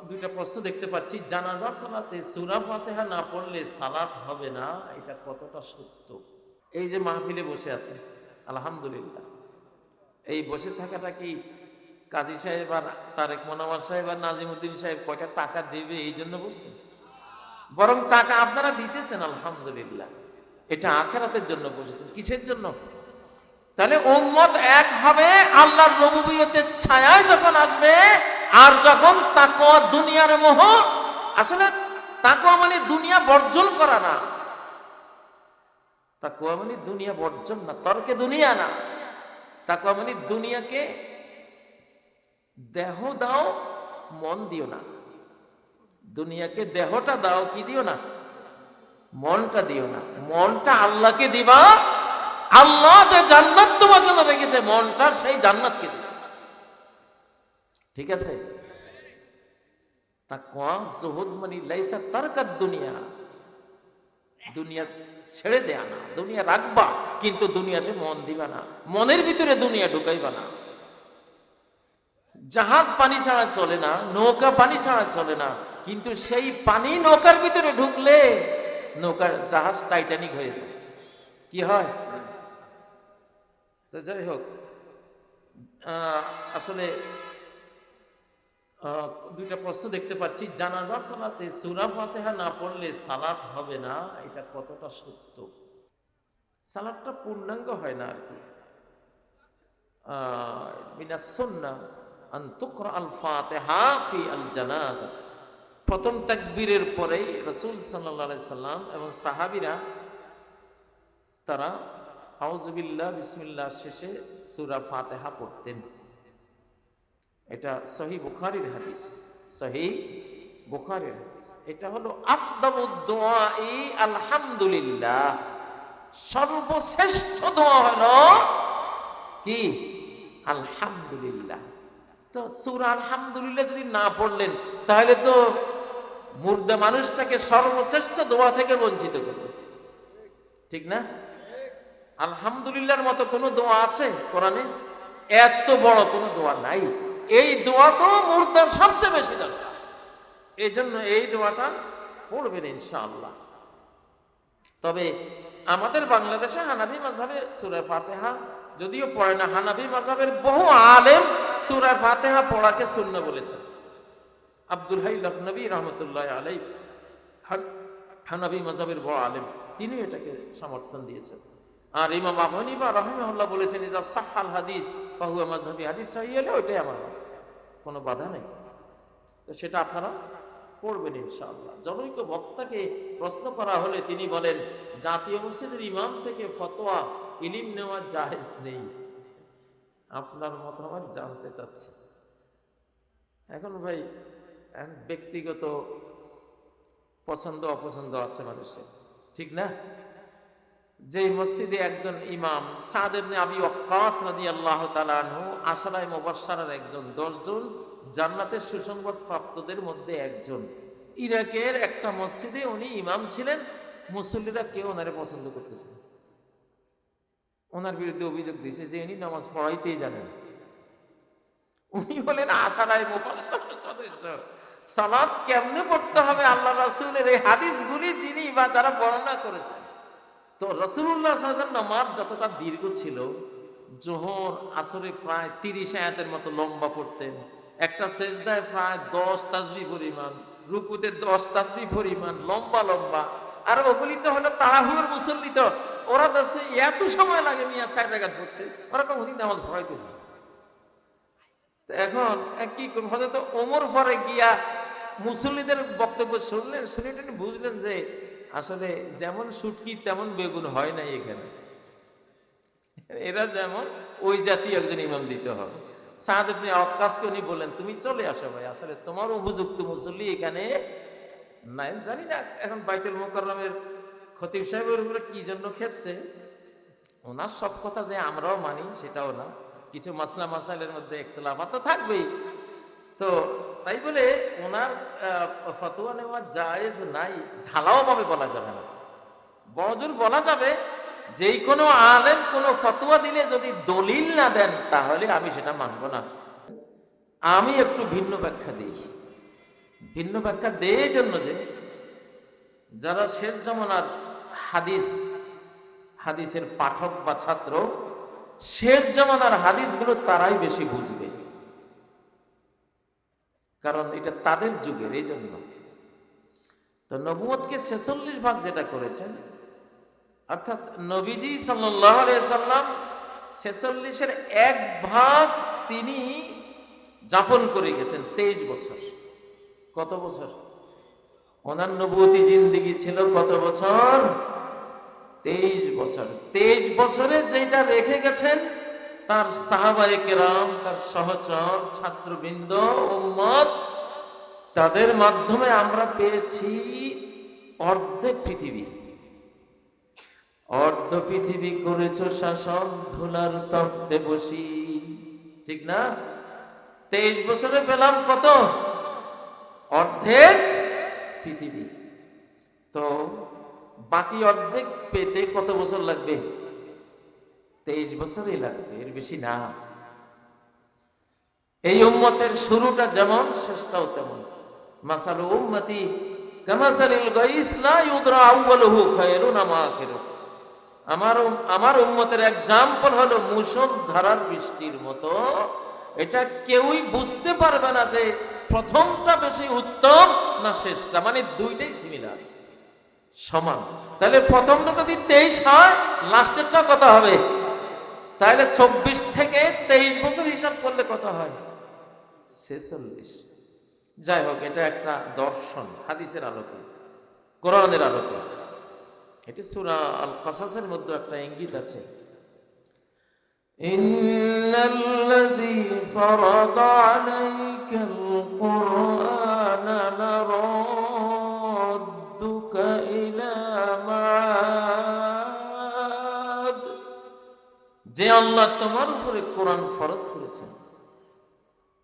দুইটা প্রশ্ন দেখতে পাচ্ছি। জানাজা সালাতে সূরা ফাতিহা না পড়লে সালাত হবে না, এটা কতটা সত্য? এই যে মাহফিলে বসে আছে, আলহামদুলিল্লাহ, এই বসে থাকাটা কি কাজী সাহেব আর তারেক মনোয়ার সাহেব আর নাজিমুদ্দিন সাহেব কয়টা টাকা দেবে এই জন্য বসছেন? বরং টাকা আপনারা দিতেছেন, আলহামদুলিল্লাহ। এটা আখিরাতের জন্য বসেছেন, কিসের জন্য? তাহলে উম্মত এক হবে আল্লাহর রুবুবিয়তের ছায়ায় যখন আসবে। আর যখন তাকওয়া দুনিয়ার মোহ, আসলে তাকওয়া মানে দুনিয়া বর্জন করা না, তাকওয়া মানে দুনিয়া বর্জন না, তর্কে দুনিয়া না। তাকওয়া মানে দুনিয়াকে দেহ দাও, মন দিও না। দুনিয়াকে দেহটা দাও, কি দিও না? মনটা দিও না। মনটা আল্লাহকে দিবা। আল্লাহ যে জান্নাত তোমার জন্য রেখেছে, মনটা সেই জান্নাতকে দিবা। ঠিক আছে? তাকওয়া যুহুদ মানে লাইসা তারকাত দুনিয়া, দুনিয়া ছেড়ে দেয়া না, দুনিয়া রাখবা কিন্তু দুনিয়াতে মন দিবা না, মনের ভিতরে দুনিয়া ঢুকাইবা না। জাহাজ পানি ছাড়া চলে না, নৌকা পানি ছাড়া চলে না, কিন্তু সেই পানি নৌকার ভিতরে ঢুকলে নৌকার জাহাজ টাইটানিক হয়ে যায়। কি হয়? তো যাই হোক, আসলে দুইটা প্রশ্ন দেখতে পাচ্ছি। জানাজা সালাতে সূরা ফাতিহা না পড়লে সালাত হবে না, এটা কতটা সত্য? সালাতটা পূর্ণাঙ্গ হয় না আর কি। মিনাস সুন্নাহ আন তুকরা আল ফাতিহা ফি আল জানাজা। প্রথম তাকবীরের পরেই রাসূল সাল্লাল্লাহু আলাইহি সাল্লাম এবং সাহাবীরা তারা আউযু বিল্লাহ বিসমিল্লাহ শেষে সূরা ফাতিহা পড়তেন। এটা সহিহ বুখারীর হাদিস, সহিহ বুখারীর হাদিস। এটা হলো আফদালুদ দুআই আলহামদুলিল্লাহ, সর্বশ্রেষ্ঠ দোয়া হলো কি? আলহামদুলিল্লাহ। তো সূরা আলহামদুলিল্লাহ যদি না পড়লেন তাহলে তো মুর্দা মানুষটাকে সর্বশ্রেষ্ঠ দোয়া থেকে বঞ্চিত করবে, ঠিক না? আলহামদুলিল্লাহর মতো কোনো দোয়া আছে কোরআনে? এত বড় কোনো দোয়া নাই। এই দোয়া তো মুর্দার সবচেয়ে বেশি দরকার। এই জন্য এই দোয়াটা পড়বেন ইনশাআল্লাহ। তবে আমাদের বাংলাদেশে হানাফি মাযহাবে সূরা ফাতিহা যদিও পড়ে না, হানাফি মাযহাবের বহু আলেম সূরা ফাতিহা পড়াকে সুন্নাহ বলেছেন। আব্দুল হাই লখনবী রহমতুল্লাহ আলাইহি, হানাফি মাযহাবের বড় আলেম, তিনি এটাকে সমর্থন দিয়েছেন। আর ইমাম আবু হানিফা রাহিমাহুল্লাহ বলেছেন ইজা সাহহাল হাদিস ফাহুয়া মাযহাবি, হাদিস সহিহ হলে ওইটাই আমার মাযহাব, কোনো বাধা নেই। তো সেটা আপনারা পড়বেন ইনশাআল্লাহ। জনৈক বক্তাকে প্রশ্ন করা হলে তিনি বলেন, জাতীয় মসজিদের ইমাম থেকে ফতোয়া ইলম নেওয়া জায়েজ নেই। আপনার মতামত জানতে চাচ্ছি। এখন ভাই ব্যক্তিগত পছন্দ অপছন্দ আছে মানুষের, ঠিক না? যে মসজিদে একজন ইমাম সাদ ইবনে আবি ওয়াক্কাস রাদিয়াল্লাহু তাআলা আনহু আশরায়ে মুবাশশারার একজন, 10 জন জান্নাতের সুসংবাদ প্রাপ্তদের মধ্যে একজন, ইরাকের একটা মসজিদে উনি ইমাম ছিলেন। মুসল্লিরা কেউ ওনারে পছন্দ করতেছে না। ওনার বিরুদ্ধে অভিযোগ দিয়েছে যে ইনি নামাজ পড়াইতেই জানেন। উনি হলেন আশরায়ে মুবাশশারার সদস্য। সালাত কেমনে পড়তে হবে আল্লাহ রাসূলের এই হাদিসগুলি যিনি বা যারা বর্ণনা করেছেন। তো রাসূলুল্লাহ সাল্লাল্লাহু আলাইহি ওয়াসাল্লাম নামাজ যতটা দীর্ঘ ছিল, যোহর আসরে প্রায় 30 আয়াতের মতো লম্বা পড়তেন, একটা সেজদায় প্রায় 10 তাসবিহ পরিমাণ, রুকুতে 10 তাসবিহ পরিমাণ লম্বা লম্বা। আর ওগুলি তো হলো তাড়াহুড়োর মুসল্লি, তো ওরা ধরছে এত সময় লাগে মিয়া 4 রাকাত পড়তে, ওরা কখনই নামাজ পড়াইতেছে। তো এখন কি করব? হযরত ওমর পরে গিয়া মুসল্লিদের বক্তব্য শুনলেন, শুনে বুঝলেন যে আসলে যেমন শুটকি তেমন বেগুন হয় নাই এখানে, এরা যেমন ওই জাতীয় একজন ইমাম দিতে হবে। সাদ ইবনে ওয়াক্কাসকে উনি বললেন, তুমি চলে আসো ভাই, আসলে তোমার উপযুক্ত মুসল্লি এখানে নাই। জানি না এখন বাইতুল মুকাররমের খতিব সাহেবের উপরে কি জন্য খেপছে। ওনার সব কথা যে আমরাও মানি সেটাও না, কিছু মাসলা মাসাইলের মধ্যে ইখতিলাফাত তো থাকবেই। তো তাই বলে ওনার ফতোয়া নেওয়া জায়েজ নাই ঢালাও ভাবে বলা যাবে না। বড়জোর বলা যাবে, যেই কোনো আলেম কোনো ফতোয়া দিলে যদি দলিল না দেন তাহলে আমি সেটা মানব না। আমি একটু ভিন্ন ব্যাখ্যা দিই। ভিন্ন ব্যাখ্যা দেয় এই জন্য যে যারা শেষ জমানার হাদিসের পাঠক বা ছাত্র, শেষ জমানার হাদিসগুলো তারাই বেশি বুঝবে, কারণ এটা তাদের যুগের, এই জন্য। তো নবুয়তকে 46 ভাগ যেটা করেছেন, অর্থাৎ নবীজি সাল্লাল্লাহু আলাইহি সাল্লাম 46-এর 1 ভাগ তিনি যাপন করে গেছেন 23 বছর। কত বছর? ওনার নবুয়তি জিন্দেগি ছিল কত বছর? 23 বছর। 23 বছরে যেটা রেখে গেছেন তার সাহাবায়ে কেরাম, তার সহচর, ছাত্রবৃন্দ, উম্মত, তাদের মাধ্যমে আমরা পেয়েছি অর্ধেক পৃথিবী। অর্ধ পৃথিবী করেছ শাসন, ধুলার তখ্তে বসি, ঠিক না? 23 বছরে পেলাম কত? অর্ধেক পৃথিবী। তো বাকি অর্ধেক পেতে কত বছর লাগবে? 23 বছরই লাগবে, এর বেশি না। এই উম্মতের শুরুটা যেমন শেষটাও তেমন। মাসালু উম্মতি কামাসালিল গাইস লা ইউদরা আউয়ালুহু খায়রুন আম আখিরুহু। আমার উম্মতের এক্সাম্পল হলো মুষলধারার বৃষ্টির মতো। এটা কেউই বুঝতে পারবে না যে প্রথমটা বেশি উত্তম না শেষটা, মানে দুইটাই সিমিলার, সমান। তাহলে প্রথমটা যদি 23 হয়, লাস্টেরটা কত হবে? তাহলে 24 থেকে 23 বছর হিসাব করলে কত হয়? 46। যাই হোক, এটা একটা দর্শন, হাদিসের আলোকে, কোরআনের আলোকে। এটি সূরা আল কাসাসের মধ্যে একটা ইঙ্গিত আছে। ইন্নাল্লাযী ফারাদা আলাইকাল কুরআনা লারাদ্দুকা ইলা মাআদ। যে আল্লাহ তোমার উপরে কোরআন ফরজ করেছেন,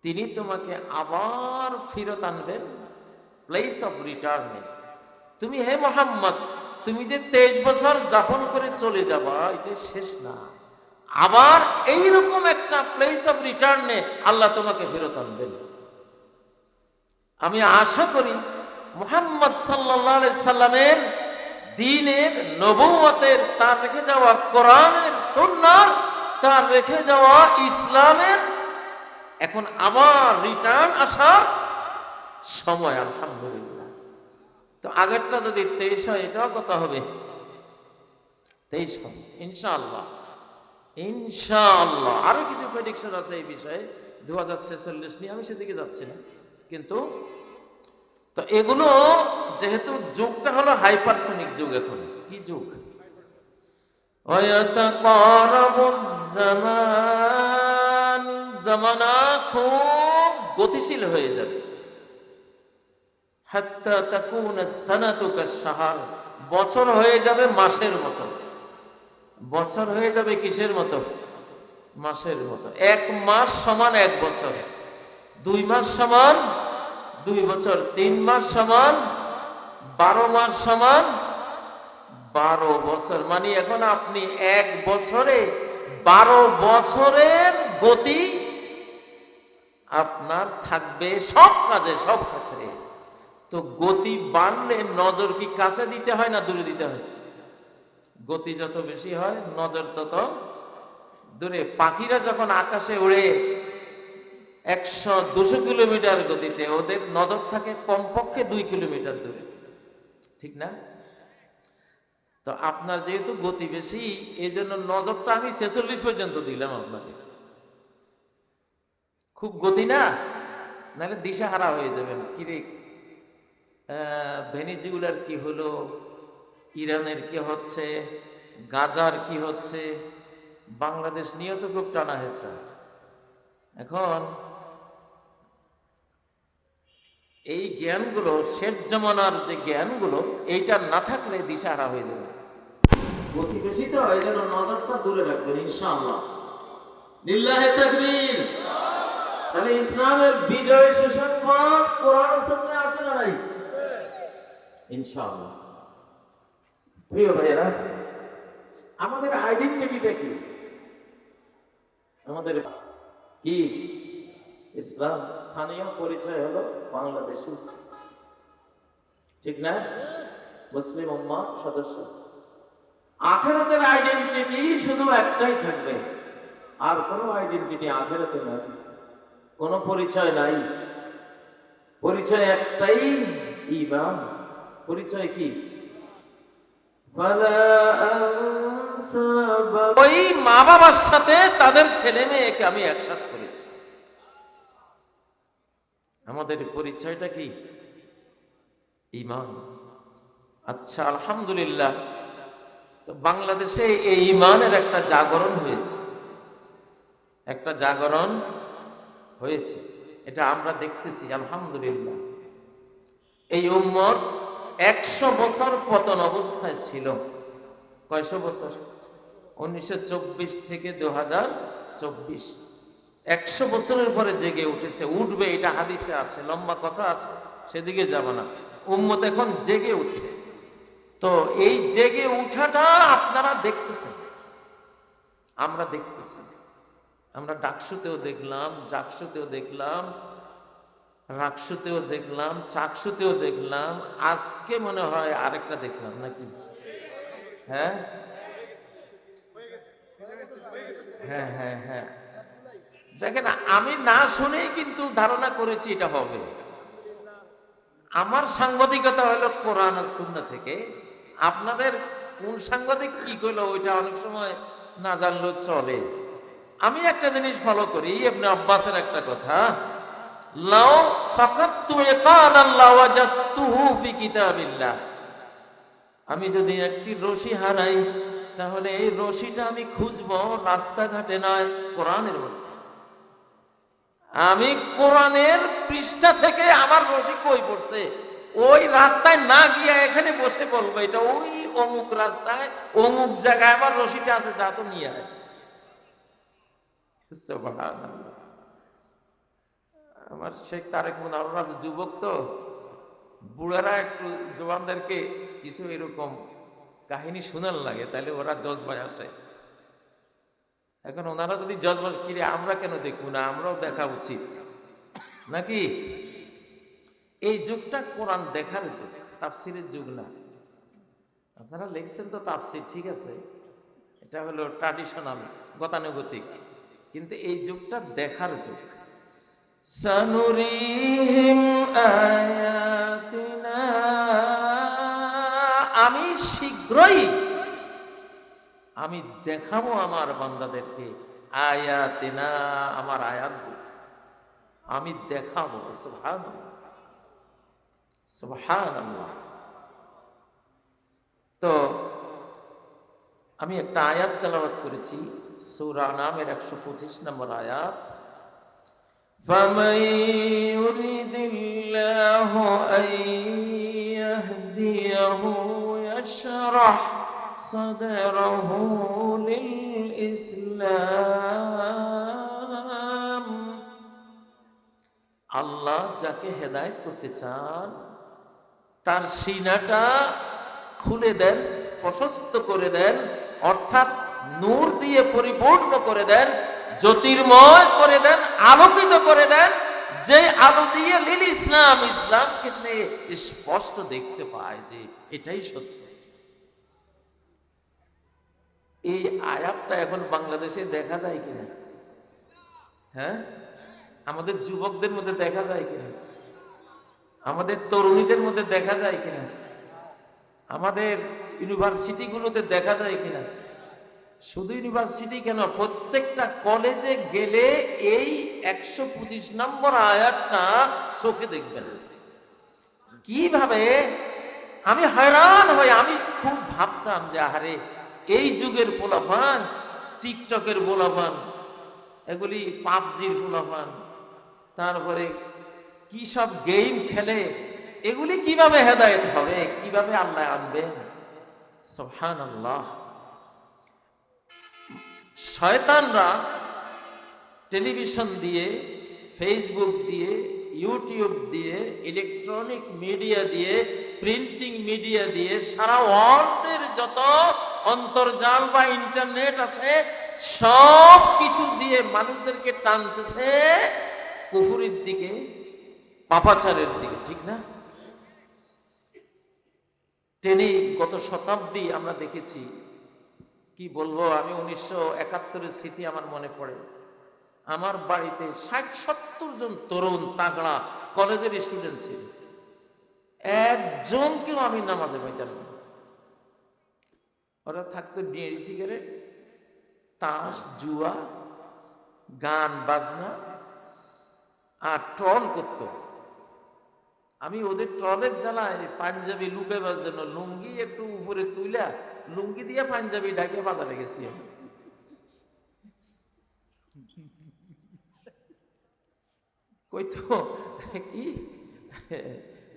তিনি তোমাকে আবার ফিরত আনবেন, প্লেস অফ রিটার্নে। তুমি হে মুহাম্মদ, তুমি যে 23 বছর যাপন করে চলে যাবা, এটা শেষ না। আবার এইরকম একটা প্লেস অফ রিটার্নে আল্লাহ তোমাকে ফেরত আনবেন। আমি আশা করি মুহাম্মদ সাল্লাল্লাহু আলাইহি সাল্লামের দ্বীনের, নবুয়তের, তার রেখে যাওয়া কোরআনের, সুন্নাহর, তার রেখে যাওয়া ইসলামের এখন আবার রিটার্ন আসার সময়, আলহামদুলিল্লাহ। তো আগেরটা যদি 23 হয়, এটাও কত হবে? 23 হবে ইনশাআল্লাহ। ইনশাআল্লাহ আরো কিছু প্রেডিকশন আছে এই বিষয়ে 2046 নিয়ে, আমি সেদিকে যাচ্ছি না। কিন্তু তো এগুলো যেহেতু যুগটা হলো হাইপারসোনিক যুগ, এখন কি যুগ? জামানা খুব গতিশীল হয়ে যাবে। হাত্তা তাকুনা সানাতু কাশ-শাহর, বছর হয়ে যাবে মাসের মতো। বছর হয়ে যাবে কিসের মতো? মাসের মতো। 1 মাস সমান 1 বছর, 2 মাস সমান 2 বছর, 3 মাস সমান 12 মাস সমান 12 বছর। মানে এখন আপনি 1 বছরে 12 বছরের গতি আপনার থাকবে সব কাজে, সব ক্ষেত্রে। তো গতি বাড়লে নজর কি কাছে দিতে হয় না দূরে দিতে হয়? গতি যত বেশি হয় নজর তত দূরে। পাখিরা যখন আকাশে উড়ে 100-200 কিলোমিটার গতিতে, ওদের নজর থাকে কমপক্ষে 2 কিলোমিটার দূরে, ঠিক না? তো আপনার যেহেতু গতি বেশি, এই জন্য নজরটা আমি 46 পর্যন্ত দিলাম আপনাকে। খুব গতি না, নাহলে দিশাহারা হয়ে যাবেন। কিরে, ভেনিজুয়েলার কি হলো, ইরানের কি হচ্ছে, গাজার কি হচ্ছে, বাংলাদেশ নিয়েও তো খুব টানা হেঁচড়া। এখন এই জ্ঞানগুলো, শেষ জমানার যে জ্ঞানগুলো, এইটা না থাকলে দিশাহারা হয়ে যাবে। গতি বেশি তো, এই জন্য নজরটা দূরে রাখবেন ইনশাআল্লাহ। লিল্লাহি তাকবীর। তাহলে ইসলামের বিজয় সুসংবাদ কোরআন ও সুন্নাহে আছে না নাই? ইনশাআল্লাহ। প্রিয় ভাইয়েরা, আমাদের আইডেন্টিটিটা কি? আমাদের কি? ইসলাম। স্থানীয় পরিচয় হলো বাংলাদেশী। ঠিক না? মুসলিম উম্মাহ সদস্য। আখিরাতের আইডেন্টিটি শুধু একটাই থাকবে, আর কোনো আইডেন্টিটি আখিরাতে নাই, কোনো পরিচয় নাই। পরিচয় একটাই, ঈমান। পরিচয় কি? ওই মা বাবার সাথে তাদের ছেলে মেয়েকে আমি একসাথে করি। আমাদের পরিচয়টা কি? ঈমান। আচ্ছা, আলহামদুলিল্লাহ, তো বাংলাদেশে এই ঈমানের একটা জাগরণ হয়েছে, একটা জাগরণ হয়েছে, এটা আমরা দেখতেছি আলহামদুলিল্লাহ। এই উম্মত 100 বছর পতন অবস্থায় ছিল। কয়শো বছর? 1924 থেকে 2024, 100 বছরের পরে জেগে উঠেছে, উঠবে, এটা হাদিসে আছে, লম্বা কথা আছে, সেদিকে যাব না। উম্মত এখন জেগে উঠছে। তো এই জেগে উঠাটা আপনারা দেখতেছেন, আমরা দেখতেছি। আমরা ডাকসুতেও দেখলাম, জাকসুতেও দেখলাম, রাকসুতেও দেখলাম, চাকসুতেও দেখলাম, আজকে মনে হয় আরেকটা দেখলাম নাকি? হ্যাঁ হ্যাঁ হ্যাঁ হ্যাঁ, দেখেন, আমি না শুনেই কিন্তু ধারণা করেছি এটা হবে। আমার সাংবাদিকতা হলো কোরআন আর সুন্নাহ থেকে। আপনাদের কোন সাংবাদিক কি কইলো ওইটা অনেক সময় না জানলেও চলে। আমি একটা জিনিস ফলো করি, ইবনে আব্বাসের একটা কথা, লাউ ফাকাততু ইকানাল্লাহ ওয়াজাদতুহু ফি কিতাবিল্লাহ। আমি যদি একটি রশি হারাই, তাহলে এই রশিটা আমি খুঁজবো রাস্তাঘাটে নয়, কোরআনের মধ্যে। আমি কোরআনের পৃষ্ঠা থেকে আমার রশি কই পড়ছে, ওই রাস্তায় না গিয়ে এখানে বসে বলবো এটা ওই অমুক রাস্তায় অমুক জায়গায় আমার রশিটা আছে, যা তো নিয়ে আয়। সুবহানাল্লাহ। আমার শেখ তারেক মুনাওয়ার আছে, যুবক তো, বুড়ারা একটু জওয়ানদেরকে কিছু এরকম কাহিনী শোনার লাগে, তাহলে ওরা জজবায় আসে। এখন ওনারা যদি জজবাজ, কিরে আমরা কেন দেখবো না, আমরাও দেখা উচিত নাকি? এই যুগটা কোরআন দেখার যুগ, তাফসিরের যুগ না। আপনারা লিখছেন তো তাফসির, ঠিক আছে, এটা হলো ট্র্যাডিশনাল, গতানুগতিক, কিন্তু এই যুগটা দেখার যুগ। সানুরিহিম আয়াতিনা, আমি শীঘ্রই আমি দেখাবো আমার বান্দাদেরকে, আয়াতিনা, আমার আয়াতগুলো আমি দেখাবো। সুবহানাল্লাহ, সুবহানাল্লাহ। তো আমি একটা আয়াত তেলাওয়াত করেছি, সূরা নামের 125 নম্বর আয়াত। فَمَن يُرِدِ اللَّهُ أَن يَهْدِيَهُ يَشْرَحْ صَدْرَهُ لِلْإِسْلَامِ। আল্লাহ যাকে হেদায়েত করতে চান তার সিনাটা খুলে দেন, প্রশস্ত করে দেন, অর্থাৎ নূর দিয়ে পরিপূর্ণ করে দেন, জ্যোতির্ময় করে দেন, আলোকিত করে দেন, যে আলো দিয়ে লিল ইসলাম, ইসলামকে সে স্পষ্ট দেখতে পায় যে এটাই সত্য। এই আয়াতটা এখন বাংলাদেশে দেখা যায় কিনা? হ্যাঁ, আমাদের যুবকদের মধ্যে দেখা যায় কিনা? আমাদের তরুণীদের মধ্যে দেখা যায় কিনা? আমাদের ইউনিভার্সিটিগুলোতে দেখা যায় কিনা? শুধু ইউনিভার্সিটি কেন, প্রত্যেকটা কলেজে গেলে এই 125 নম্বর আয়াতটা চোখে দেখবেন। কিভাবে আমি হয়রান হই, আমি খুব ভাবতাম যে আরে এই যুগের পোলাপান, টিকটকের পোলাপান, এগুলি পাবজির পোলাপান, তারপরে কি সব গেম খেলে, এগুলি কিভাবে হেদায়েত হবে, কিভাবে আল্লাহ আনবেন? সুবহানাল্লাহ। শয়তানরা টেলিভিশন দিয়ে, ফেসবুক দিয়ে, ইউটিউব দিয়ে, ইলেকট্রনিক মিডিয়া দিয়ে, প্রিন্টিং মিডিয়া দিয়ে, সারা ওয়ার্ল্ডের যত অন্তর্জাল বা ইন্টারনেট আছে সব কিছু দিয়ে মানুষদেরকে টানতেছে কুফরির দিকে, পাপাচারের দিকে, ঠিক না? ট্রেনেই গত শতাব্দী আমরা দেখেছি, কি বলবো আমি, 1971-এর স্মৃতি আমার মনে পড়ে। আমার বাড়িতে 60-70 জন তরুণ তাগড়া কলেজের স্টুডেন্ট ছিল, একজনকেও আমি নামাজে পাইতাম না। ওরা থাকতো বিড়ি সিগারেট, তাস, জুয়া, গান বাজনা আর ট্রল করত। আমি ওদের ট্রলের জ্বালায় পাঞ্জাবি লুকাইবার জন্য লুঙ্গি একটু উপরে তুইলা লুঙ্গি দিয়ে পাঞ্জাবি ঢাকে বাজারে গেছি। কইতো কি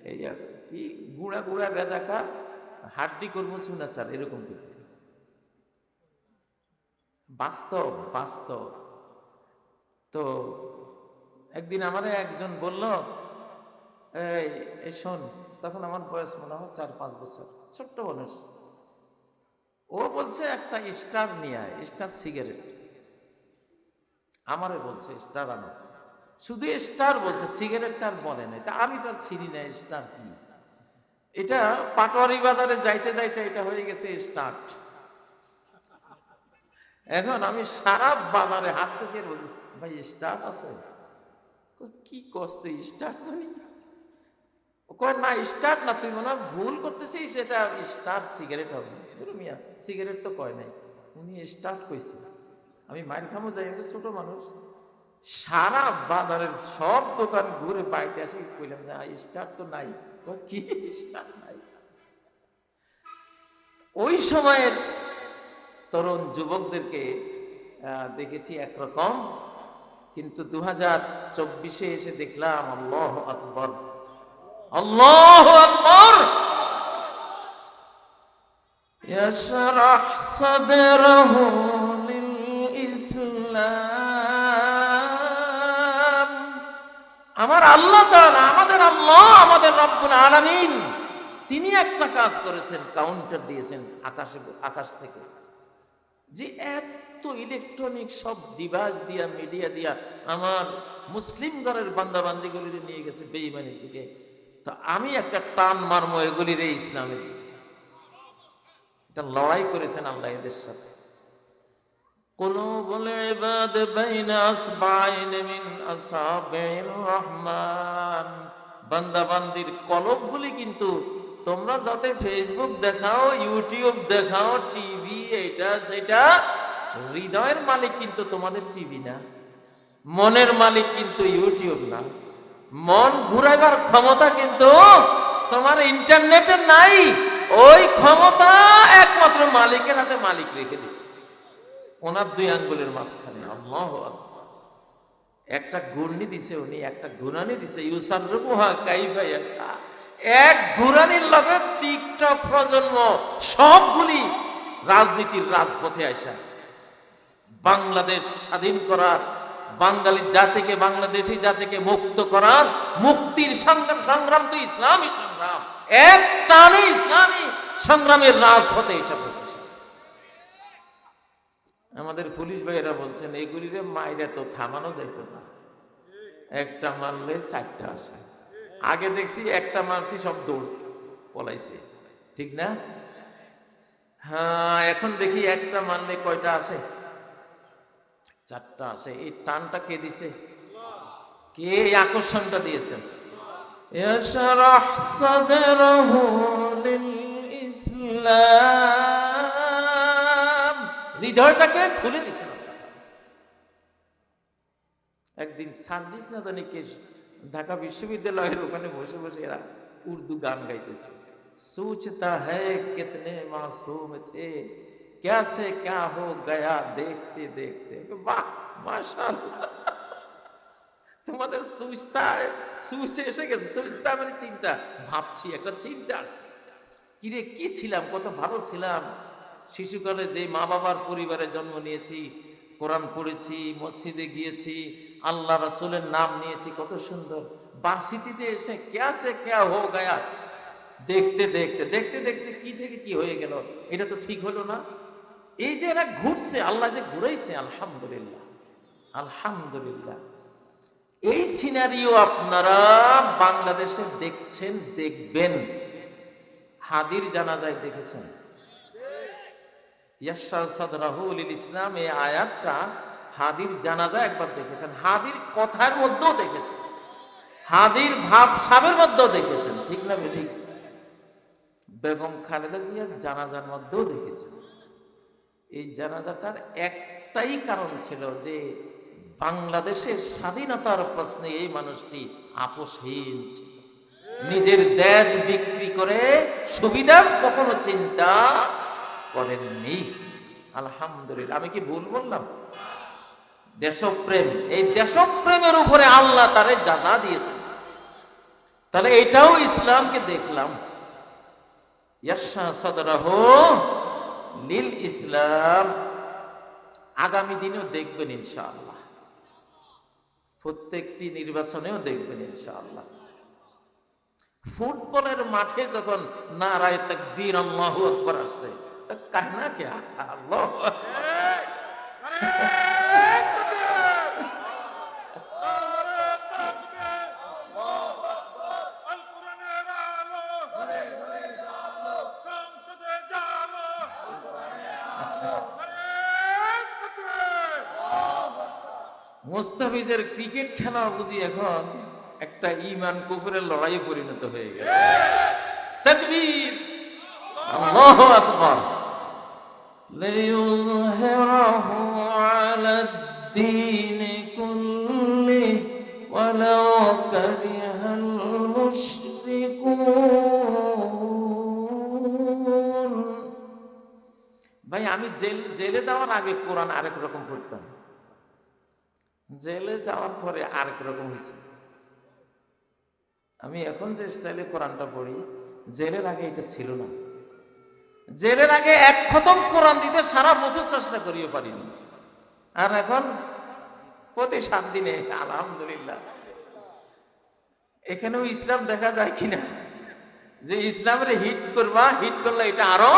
এই কি গুড়া গুড়া বেজাকা হাড্ডি করবো চুনাচার, এরকম করতে। বাস্তব বাস্তব। তো একদিন আমারে একজন বলল, এই শোন, তখন আমার বয়স মনে হয় 4-5 বছর, ছোট্ট মানুষ। ও বলছে একটা স্টার নিয়ে আয়, স্টার সিগারেট। আমারে বলছে স্টার আনো, শুধু স্টার বলছে, সিগারেটটা আর বলে না। এটা আমি তো আর চিনি না স্টার কি। এটা পাটোয়ারি বাজারে যাইতে যাইতে এটা হয়ে গেছে স্টার্ট। এখন আমি সারা বাজারে হাঁটতেছি, বলছি ভাই স্টার্ট আছে? কি কষ্ট স্টার্ট মানে? না স্টার্ট না, তুই মনে হয় ভুল করতেছিস, এটা স্টার সিগারেট হবে। মিয়া সিগারেট তো কয় নাই, উনি স্টার্ট কইছে। আমি মায়ের খামো যাই, আমি ছোট মানুষ, সারা বাজারের সব দোকান ঘুরে বাড়িতে আসি, কইলাম যে স্টার্ট তো নাই। কি স্টার্ট নাই? ওই সময়ের তরুণ যুবকদেরকে দেখেছি একরকম, কিন্তু 2024-এ এসে দেখলাম আল্লাহু আকবার, আল্লাহু আকবার। ইয়াশরাহ সাদরাহু লিল ইসলাম। আমার আল্লাহ তাআলা, আমাদের আল্লাহ, আমাদের রব্বুল আলামিন, তিনি একটা কাজ করেছেন, কাউন্টার দিয়েছেন আকাশ থেকে, যে এত ইলেকট্রনিক সব ডিভাইস দিয়া, মিডিয়া দিয়া আমার মুসলিম ঘরের বান্দা বান্দিগুলিরে নিয়ে গেছে বেঈমানির দিকে। তো আমি একটা টান মারমো এগুলির ইসলামের দিকে। এটা লড়াই করেছেন আল্লাহ এদের সাথে। কুলুবুল ইবাদ বাইনা আসবাইন মিন আসাবির রহমান। বান্দা বান্দির কলবগুলি কিন্তু, তোমরা যাতে ফেসবুক দেখাও, ইউটিউব দেখাও, টিভি, এটা সেটা, হৃদয়ের মালিক কিন্তু তোমাদের টিভি না, মনের মালিক কিন্তু ইউটিউব না, মন ঘুরাইবার ক্ষমতা কিন্তু তোমার ইন্টারনেটের নাই। ওই ক্ষমতা একমাত্র মালিকের হাতে, মালিক রেখে দিছে ওনার 2 আঙ্গুলের মাঝখানে। আল্লাহু আকবার। একটা ঘূর্ণি দিছে উনি, একটা ঘুরানি দিছে, ইউসাররুহা কাইফা ইয়াশা। এক ঘুরানির লগে টিকটক প্রজন্ম সবগুলি রাজনীতির রাজপথে আসা, বাংলাদেশ স্বাধীন করার, বাঙালি জাতিকে, বাংলাদেশি জাতিকে মুক্ত করার, মুক্তির সংগ্রাম তো ইসলামী সংগ্রাম, এক টানে ইসলামী সংগ্রামের রাজপথে এসে বসেছে। আমাদের পুলিশ ভাইয়েরা বলছেন এগুলিরে মাইরা তো থামানো যাইত না, একটা মারলে 4টা আসে। আগে দেখছি একটা মারছি সব দৌড় পলাইছে, ঠিক না? হ্যাঁ, এখন দেখি একটা মারলে কয়টা আসে? 4টা আসে। এই টানটা কে দিছে? কে এই আকর্ষণটা দিয়েছেন? ইয়াশরাহ সাদরাহু লিল ইসলাম। হৃদয়টাকে খুলে দিছেন। একদিন সার্জিস না জানি কে ঢাকা বিশ্ববিদ্যালয়ের ওখানে বসে বসে এরা উর্দু গান গাইতেছে। সোচতা হ্যায় কিতনে মাসুম থে, कैसे क्या हो गया देखते देखते। বাহ, মাশাআল্লাহ। তোমাদের সুচে এসে গেছে। সুচতা মানে চিন্তা, ভাবছি একটা চিন্তা আসছে, কিরে কি ছিলাম, কত ভালো ছিলাম শিশুকালে, যে মা বাবার পরিবারে জন্ম নিয়েছি, কোরআন পড়েছি, মসজিদে গিয়েছি, আল্লাহ রাসূলের নাম নিয়েছি, কত সুন্দর। বার্ষিকীতে এসে ক্যাসে ক্যা হো গয়া, দেখতে দেখতে দেখতে দেখতে কি থেকে কি হয়ে গেল, এটা তো ঠিক হলো না। এই যে এরা ঘুরছে, আল্লাহ যে ঘুরাইছে, আলহামদুলিল্লাহ আলহামদুলিল্লাহ। এই সিনারিও আপনারা বাংলাদেশে দেখছেন, দেখবেন। হাদির জানাজায় দেখেছেন? ইয়াশা সাদরাহু লিল ইসলাম, এই আয়াতটা হাদির জানাজা একবার দেখেছেন, হাদির কথার মধ্যেও দেখেছেন, হাদির ভাবসাবের মধ্যেও দেখেছেন, ঠিক না ঠিক? বেগম খালেদা জিয়ার জানাজার মধ্যেও দেখেছেন। এই জানাজাটার একটাই কারণ ছিল যে বাংলাদেশের স্বাধীনতার প্রশ্নে এই মানুষটি আপোষহীন ছিল, নিজের দেশ বিক্রি করে সুবিধা কখনো চিন্তা করেননি। আলহামদুলিল্লাহ। আমি কি ভুল বললাম? দেশপ্রেম, এই দেশপ্রেমের উপরে আল্লাহ তারে জাযা দিয়েছেন। তাহলে এটাও ইসলামকে দেখলাম, ইয়াশা সাদরাহু লিল ইসলাম। আগামী দিনেও দেখবেন ইনশাআল্লাহ, প্রত্যেকটি নির্বাচনেও দেখবেন ইনশাআল্লাহ। ফুটবলের মাঠে যখন নারায়ে তাকবীর আল্লাহু আকবার আসছে, তো কান্না কে আল্লাহ মুস্তাফিজের ক্রিকেট খেলা বুঝি এখন একটা ঈমান কুফরের লড়াইয়ে পরিণত হয়ে গেছে। তাকবীর, আল্লাহু আকবার। লিইয়ুযহিরাহু আলাদ-দীন কুল্লিহি ওয়ালাউ কারিহাল মুশরিকুন। ভাই, আমি জেলে যাওয়ার আগে কোরআন আরেক রকম পড়তাম, জেলে যাওয়ার পরে আরেক রকম হয়েছে। আমি এখন যে স্টাইলে কোরআনটা পড়ি, জেলের আগে এটা ছিল না। জেলের আগে এক খতম কোরআন দিতে সারা বছর চেষ্টা করিও পারিনি, আর এখন প্রতি 7 দিনে আলহামদুলিল্লাহ। এখানেও ইসলাম দেখা যায় কিনা, যে ইসলামের হিট করবা, হিট করলে এটা আরো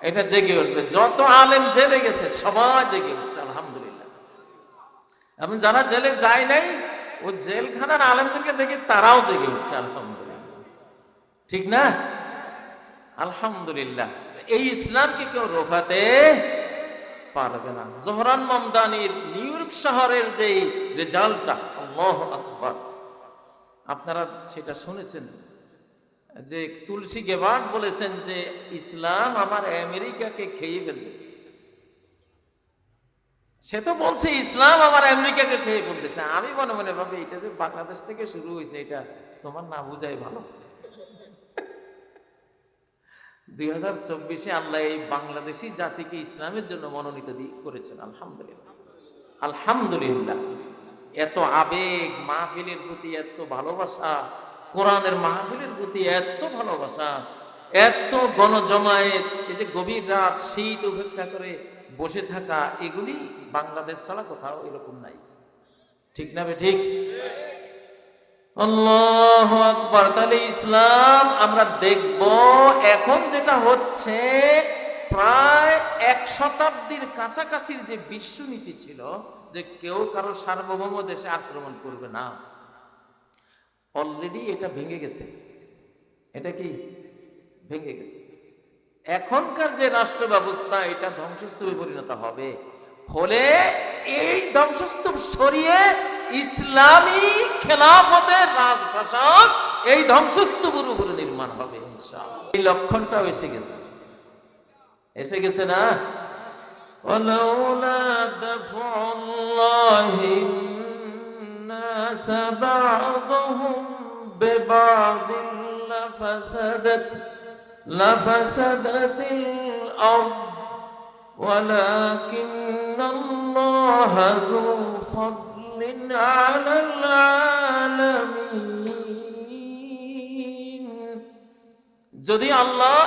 এটা জেগে উঠবে। যত আলেম জেলে গেছে সবাই জেগে উঠছে আলহামদুলিল্লাহ। এবং যারা জেলে যায় নাই, ও জেলখানার আলেমদেরকে দেখে তারাও জেগে উঠছে আলহামদুলিল্লাহ, ঠিক না? আলহামদুলিল্লাহ। এই ইসলামকে কেউ রোখাতে পারবে না। জোহরান মামদানির নিউ ইয়র্ক শহরের যে রেজাল্টটা, আল্লাহু আকবার, আপনারা সেটা শুনেছেন যে তুলসী গেবার্ড বলেছেন যে ইসলাম আমার আমেরিকাকে খেয়ে ফেলতেছে। সে তো বলছে ইসলাম আমার আমেরিকাকে খেয়ে ফেলতেছে। আমি মনে মনে ভাবি এটা যে বাংলাদেশ থেকে শুরু হয়েছে, এটা তোমার না বুঝাই ভালো। 2024-এ আল্লাহ এই বাংলাদেশি জাতিকে ইসলামের জন্য মনোনীত করেছেন আলহামদুলিল্লাহ। আলহামদুলিল্লাহ। এত আবেগ, মাহফিলের প্রতি এত ভালোবাসা, কোরআনের মাহফিলের প্রতি এত ভালোবাসা, এত গণজমায়েত, এই যে গভীর রাত শীত উপেক্ষা করে বসে থাকা, এগুলি বাংলাদেশ ছাড়া কোথাও এরকম নাই, ঠিক না ঠিক? আল্লাহু আকবার। তাহলে ইসলাম আমরা দেখব এখন যেটা হচ্ছে, প্রায় 1 শতাব্দীর কাছাকাছির যে বিশ্বনীতি ছিল যে কেউ কারো সার্বভৌম দেশে আক্রমণ করবে না, অলরেডি এটা ভেঙে গেছে। এটা কি ভেঙে গেছে? এখনকার যে রাষ্ট্র ব্যবস্থা, এটা ধ্বংসস্তূপে পরিণত হবে। হলে এই ধ্বংসস্তূপ সরিয়ে ইসলামী খেলাফতের রাজপ্রাসাদ এই ধ্বংসস্তূপের উপরে নির্মাণ হবে ইনশাআল্লাহ। এই লক্ষণটাও এসে গেছে, এসে গেছে না? ওয়ালাউলা দাফুল্লাহিন নাস বা'দুহুম বিবা'দিন লাফাসাদাতিল আরদ ওয়ালাকিন্নাল্লাহা যু ফাদলিন আলাল আলামিন। যদি আল্লাহ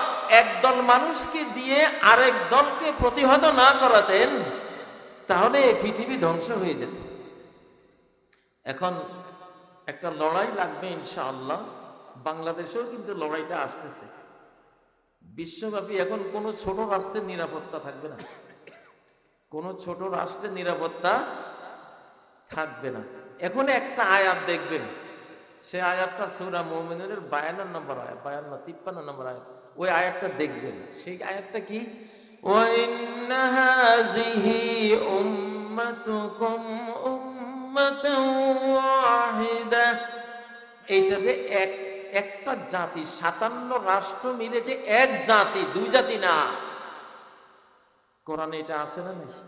একদল মানুষকে দিয়ে আরেক দলকে প্রতিহত না করাতেন, তাহলে পৃথিবী ধ্বংস হয়ে যেত। এখন একটা লড়াই লাগবে ইনশাআল্লাহ। বাংলাদেশেও কিন্তু লড়াইটা আসতেছে বিশ্বব্যাপী। এখন কোনো ছোট রাষ্ট্রের নিরাপত্তা থাকবে না, কোনো ছোট রাষ্ট্রের নিরাপত্তা থাকবে না। এখন একটা আয়াত দেখবেন, সে আয়াতটা সূরা মুমিনুনের 52 নম্বর আয়াত, 52-53 নম্বর আয়াত, ওই আয়াতটা দেখবেন। সেই আয়াতটা কি? ওয়া ইন্না হাযিহি উম্মাতুকুম উম্মাতান ওয়াহিদা। এইটা যে একটা জাতি, 57 রাষ্ট্র মিলে যে এক জাতি, দুই জাতি না। কোরআনে এটা আছে না নাকি?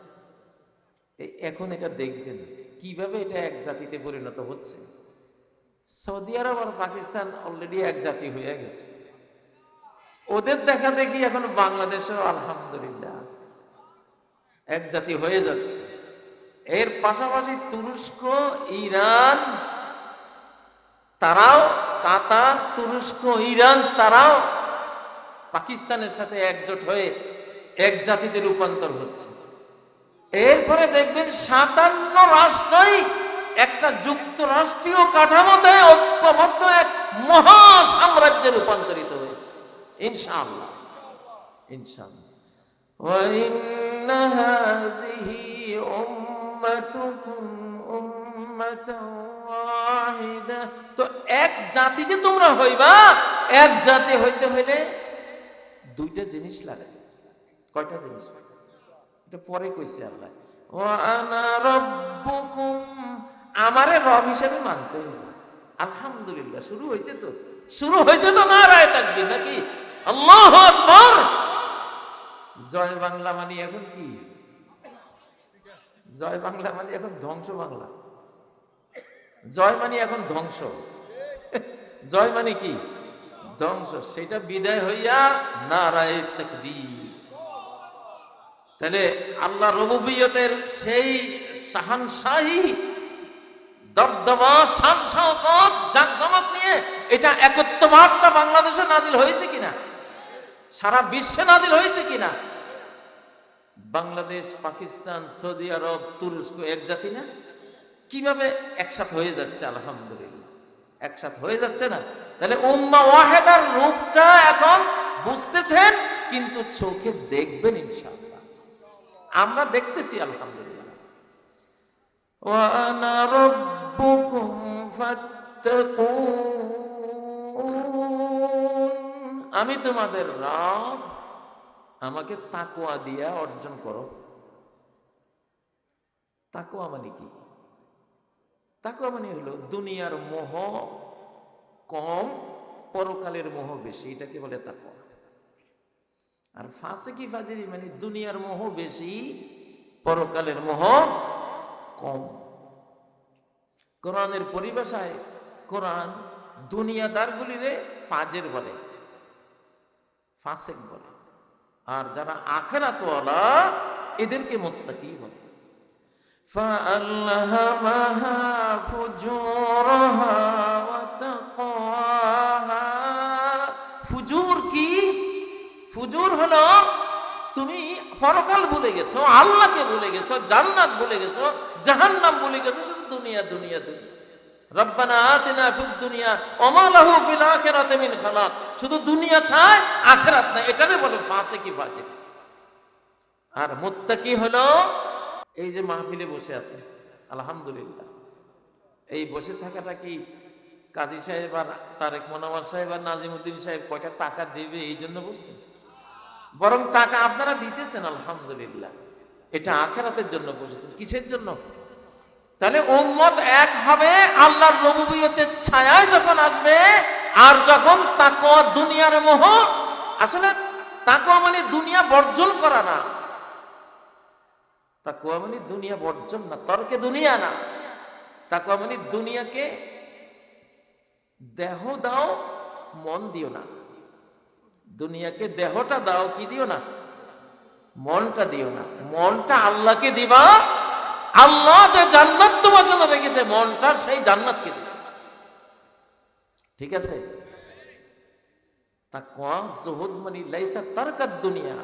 এখন এটা দেখবেন কিভাবে এটা এক জাতিতে পরিণত হচ্ছে। সৌদি আরব আর পাকিস্তান অলরেডি এক জাতি হয়ে গেছে। ওদের দেখা দেখি এখন বাংলাদেশেও আলহামদুলিল্লাহ এক জাতি হয়ে যাচ্ছে। এর পাশাপাশি তুরস্ক, ইরান, তারাও, কাতার, তুরস্ক, ইরান, তারাও পাকিস্তানের সাথে একজোট হয়ে এক জাতিতে রূপান্তর হচ্ছে। এরপরে দেখবেন 57 রাষ্ট্রই একটা যুক্তরাষ্ট্রীয় কাঠামোতে ঐক্যবদ্ধ এক মহা সাম্রাজ্যে রূপান্তরিত হয়েছে ইনশাআল্লাহ, ইনশাআল্লাহ। ওয়া ইন্না হাযিহি উম্মাতুকুম উম্মাতান ওয়াহিদা। তো এক জাতি যে তোমরা হইবা, এক জাতি হইতে হইলে দুইটা জিনিস লাগে। কয়টা জিনিস? এটা পরে কইছে আল্লাহ। ওয়া আনা রাব্বুকুম, আমারে রব হিসেবে মানতে হবে। আলহামদুলিল্লাহ, শুরু হয়েছে তো, শুরু হয়েছে তো। নারায়ে তাকবীর নাকি? আল্লাহু আকবার। জয় বাংলা মানে এখন কি? জয় বাংলা মানে এখন ধ্বংস বাংলা। জয় মানে এখন ধ্বংস, জয় মানে কি? ধ্বংস। সেটা বিদায় হইয়া নারায়ে তাকবীর। তাহলে আল্লাহ রুবুবিয়তের সেই শাহানশাহী দবদবা, শান শওকত, জাকজমক নিয়ে এটা একত্ববাদটা বাংলাদেশে নাজিল হয়েছে কিনা, সারা বিশ্বে নাজিল হয়েছে কিনা? বাংলাদেশ, পাকিস্তান, সৌদি আরব, তুরস্ক এক জাতি না? কিভাবে একসাথ হয়ে যাচ্ছে? আলহামদুলিল্লাহ, একসাথ হয়ে যাচ্ছে না? তাহলে উম্মাহ ওয়াহিদার রূপটা এখন বুঝতেছেন, কিন্তু চোখে দেখবেন ইনশাআল্লাহ। আমরা দেখতেছি আলহামদুলিল্লাহ। ওয়া আনা রাব্বুকুম ফাত্তাকুন, আমি তোমাদের রব, আমাকে তাকওয়া দিয়া অর্জন করো। তাকওয়া মানে কি? তাকওয়া মানে হলো দুনিয়ার মোহ কম, পরকালের মোহ বেশি, এটাকে বলে তাকওয়া। আর ফাসিকি ফাজিরি মানে দুনিয়ার মোহ বেশি, পরকালের মোহ কম। কোরআনের পরিভাষায় কোরআন দুনিয়াদারগুলিরে ফাজের বলে, ফাসিক বলে, আর যারা আখিরাতওয়ালা এদেরকে মুত্তাকি বলে। ফাআলহামাহা ফুজুরাহা ওয়া তাকওয়াহা। ফুজুর কি? ফুজুর হলো তুমি পরকাল ভুলে গেছো, আল্লাহকে ভুলে গেছো, জান্নাত ভুলে গেছো, জাহান্নাম ভুলে গেছো, শুধু দুনিয়া দুনিয়া দুনিয়া। রব্বানা আতিনা ফিদ দুনিয়া ওয়া মা লাহু ফিল আখিরাতি মিন খালাক। শুধু দুনিয়া চায়, আখিরাত না, এটারে বলে ফাসিকি ফাজির। আর মুত্তাকি হলো এই যে মাহফিলে বসে আছে আলহামদুলিল্লাহ, এই বসে থাকাটা কি কাজী সাহেব আর তারেক মনোয়ার সাহেব আর নাজিমউদ্দিন সাহেব কয়টা টাকা দেবে এই জন্য বসছেন? বরং টাকা আপনারা দিতেছেন আলহামদুলিল্লাহ। এটা আখিরাতের জন্য বসেছেন। কিসের জন্য? তাহলে উম্মত এক হবে আল্লাহর রুবুবিয়তের ছায়ায় যখন আসবে, আর যখন তাকওয়া দুনিয়ার মোহ। আসলে তাকওয়া মানে দুনিয়া বর্জন করা না, তাকওয়া মানে দুনিয়া বর্জন না, তর্কে দুনিয়া না। তাকওয়া মানে দুনিয়াকে দেহ দাও, মন দিও না। দুনিয়াকে দেহটা দাও, কি দিও না? মনটা দিও না। মনটা আল্লাহকে দিবা। আল্লাহ যে জান্নাত তোমার জন্য রেখেছে, মনটা সেই জান্নাতকে দিবা। ঠিক আছে? তাকওয়া যুহুদ মানে লাইসা তারকাত দুনিয়া,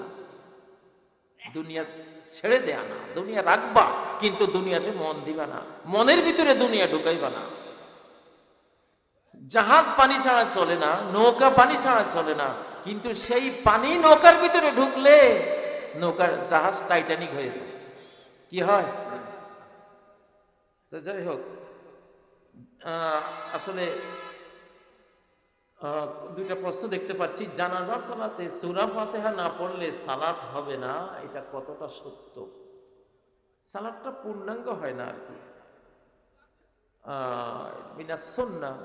দুনিয়া ছেড়ে দেয়া না, দুনিয়া রাখবা, কিন্তু দুনিয়াতে মন দিবা না, মনের ভিতরে দুনিয়া ঢুকাইবা না। জাহাজ পানি ছাড়া চলে না, নৌকা পানি ছাড়া চলে না, কিন্তু সেই পানি নৌকার ভিতরে ঢুকলে নৌকার জাহাজ টাইটানিক হয়ে যায়। কি হয়? তো যাই হোক, আসলে দুইটা প্রশ্ন দেখতে পাচ্ছি। জানাজা সালাতে সূরা ফাতিহা না পড়লে সালাত হবে না, এটা কতটা সত্য? সালাতটা পূর্ণাঙ্গ হয় না আর কি। মিনাস সুন্নাহ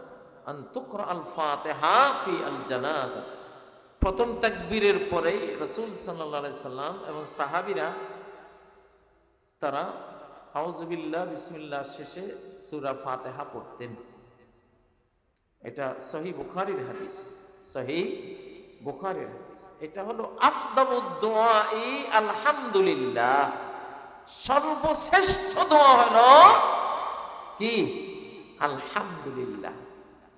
আন তুকরা আল ফাতিহা ফি আল জানাজা। প্রথম তাকবীরের পরেই রাসূল সাল্লাল্লাহু আলাইহি সাল্লাম এবং সাহাবীরা তারা আউযু বিল্লাহ বিসমিল্লাহ শেষে সূরা ফাতিহা পড়তেন। এটা সহিহ বুখারীর হাদিস, সহিহ বুখারীর হাদিস। এটা হলো আফদালুদ দুআই আলহামদুলিল্লাহ, সর্বশ্রেষ্ঠ দোয়া হলো কি? আলহামদুলিল্লাহ।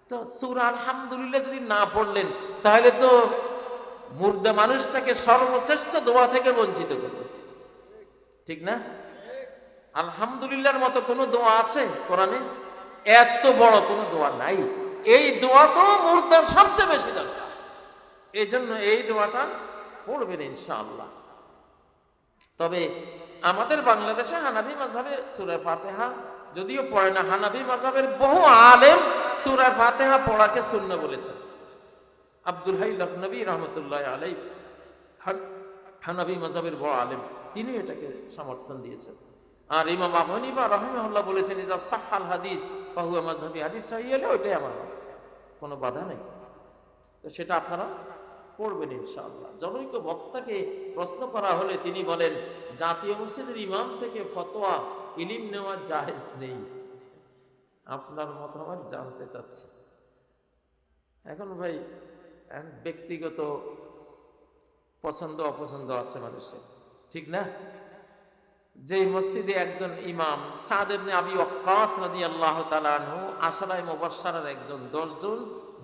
তো সূরা আলহামদুলিল্লাহ যদি না পড়লেন তাহলে তো মুর্দা মানুষটাকে সর্বশ্রেষ্ঠ দোয়া থেকে বঞ্চিত করবে, ঠিক না? আলহামদুলিল্লাহর মতো কোনো দোয়া আছে কোরআনে? এত বড় কোনো দোয়া নাই। এই দোয়া তো মুর্দার সবচেয়ে বেশি দরকার, এই জন্য এই দোয়াটা পড়বেন ইনশাআল্লাহ। তবে আমাদের বাংলাদেশে হানাফি মাযহাবে সূরা ফাতিহা যদিও পড়ে না, হানাফি মাযহাবের বহু আলেম সূরা ফাতিহা পড়াকে সুন্নাহ বলেছেন। আব্দুল হাই লখনবী রহমতুল্লাহ আলাইহি হানাফি মাযহাবের বড় আলেম, তিনি এটাকে সমর্থন দিয়েছেন। আর ইমাম আবু হানিফা রাহিমাহুল্লাহ বলেছেন ইজা সাহহাল হাদিস ফাহুয়া মাযহাবি, হাদিস সহিহ হলে ওইটাই আমার মাযহাব, কোনো বাধা নেই। তো সেটা আপনারা পড়বেন ইনশাআল্লাহ। জনৈক বক্তাকে প্রশ্ন করা হলে তিনি বলেন জাতীয় মসজিদের ইমাম থেকে ফতোয়া ইলম নেওয়া জায়েজ নেই। আপনার মতামত জানতে চাচ্ছি। এখন ভাই ব্যক্তিগত পছন্দ অপছন্দ আছে মানুষের, ঠিক না? যে মসজিদে একজন ইমাম সাদ ইবনে আবি ওয়াক্কাস রাদিয়াল্লাহু তাআলা আনহু আশারায়ে মুবাশশারার একজন, 10 জন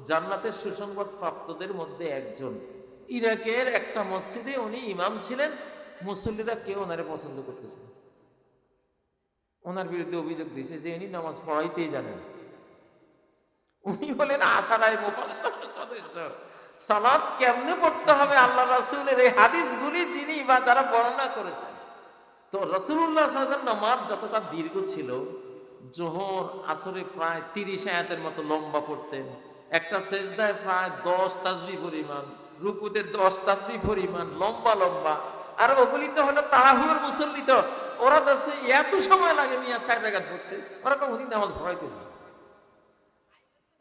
জান্নাতের সুসংবাদ প্রাপ্তদের মধ্যে একজন, ইরাকের একটা মসজিদে উনি ইমাম ছিলেন। মুসল্লিরা কেউ ওনারে পছন্দ করতেছে না। ওনার বিরুদ্ধে অভিযোগ দিয়েছে যে ইনি নামাজ পড়াইতেই জানেন। উনি বলেন আশারায়ে মুবাশশারার সদস্য, সালাত কেমনে পড়তে হবে আল্লাহ রাসূলের এই হাদিসগুলি যিনি বা যারা বর্ণনা করেছেন। তো রাসূলুল্লাহ সাল্লাল্লাহু আলাইহি ওয়াসাল্লাম নামাজ যতটা দীর্ঘ ছিল, যোহর আসরে প্রায় 30 আয়াতের মতো লম্বা পড়তেন, একটা সেজদায় প্রায় 10 তাসবিহ পরিমাণ, রুকুতে 10 তাসবিহ পরিমাণ লম্বা লম্বা। আর ওগুলি তো হলো তাড়াহুড়োর মুসল্লি, তো ওরা ধরছে এত সময় লাগে মিয়া 4 রাকাত পড়তে, ওরা কখনই নামাজ পড়াইতেছে।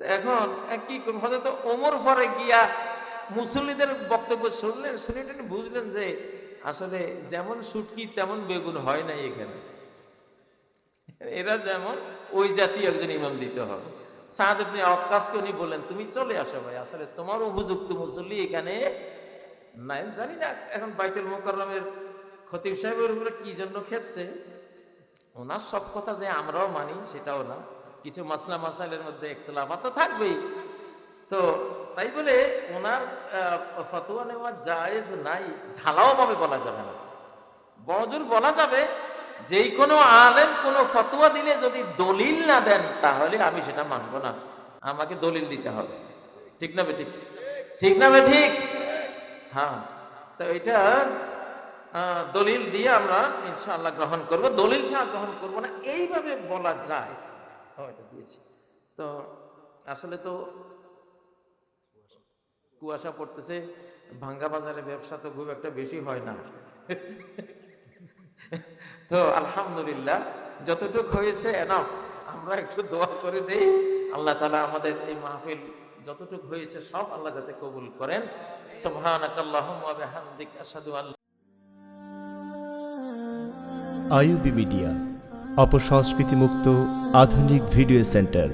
তো এখন কি করব? হযরত ওমর পরে গিয়া মুসল্লিদের বক্তব্য শুনলেন, শুনে বুঝলেন যে আসলে যেমন শুটকি তেমন বেগুন হয় নাই এখানে, এরা যেমন ওই জাতীয় একজন ইমাম দিতে হবে। সাদ ইবনে ওয়াক্কাসকে উনি বললেন তুমি চলে আসো ভাই, আসলে তোমার উপযুক্ত মুসল্লি এখানে নাই। জানি না এখন বাইতুল মুকাররমের খতিব সাহেবের উপরে কি জন্য খেপছে। ওনার সব কথা যে আমরাও মানি সেটাও না, কিছু মাসলা মাসাইলের মধ্যে ইখতিলাফাত তো থাকবেই। তো তাই বলে ওনার ফতোয়া নেওয়া জায়েজ নাই ঢালাও ভাবে বলা যাবে না। বড়জোর বলা যাবে যেই কোনো আলেম কোনো ফতোয়া দিলে যদি দলিল না দেন তাহলে আমি সেটা মানব না, আমাকে দলিল দিতে হবে, ঠিক না ঠিক? ঠিক না ঠিক? হ্যাঁ, তো এটা দলিল দিয়ে আমরা ইনশাআল্লাহ গ্রহণ করব, দলিল ছাড়া গ্রহণ করব না, এইভাবে বলা যায়। এটা দিয়েছি তো আসলে তো কুয়াশা পড়তেছে, ভাঙ্গা বাজারে ব্যবসা তো খুব একটা বেশি হয় না। তো আলহামদুলিল্লাহ যতটুকু হয়েছে এনাফ। আমরা একটু দোয়া করে দেই আল্লাহ তাআলা আমাদের এই মাহফিল যতটুকু হয়েছে সব আল্লাহ যাতে কবুল করেন। সুবহানাকাল্লাহুম্মা ওয়া বিহামদিকা আশহাদু আল্লা। আইইউবি মিডিয়া, অপসংস্কৃতি মুক্ত আধুনিক ভিডিও সেন্টার।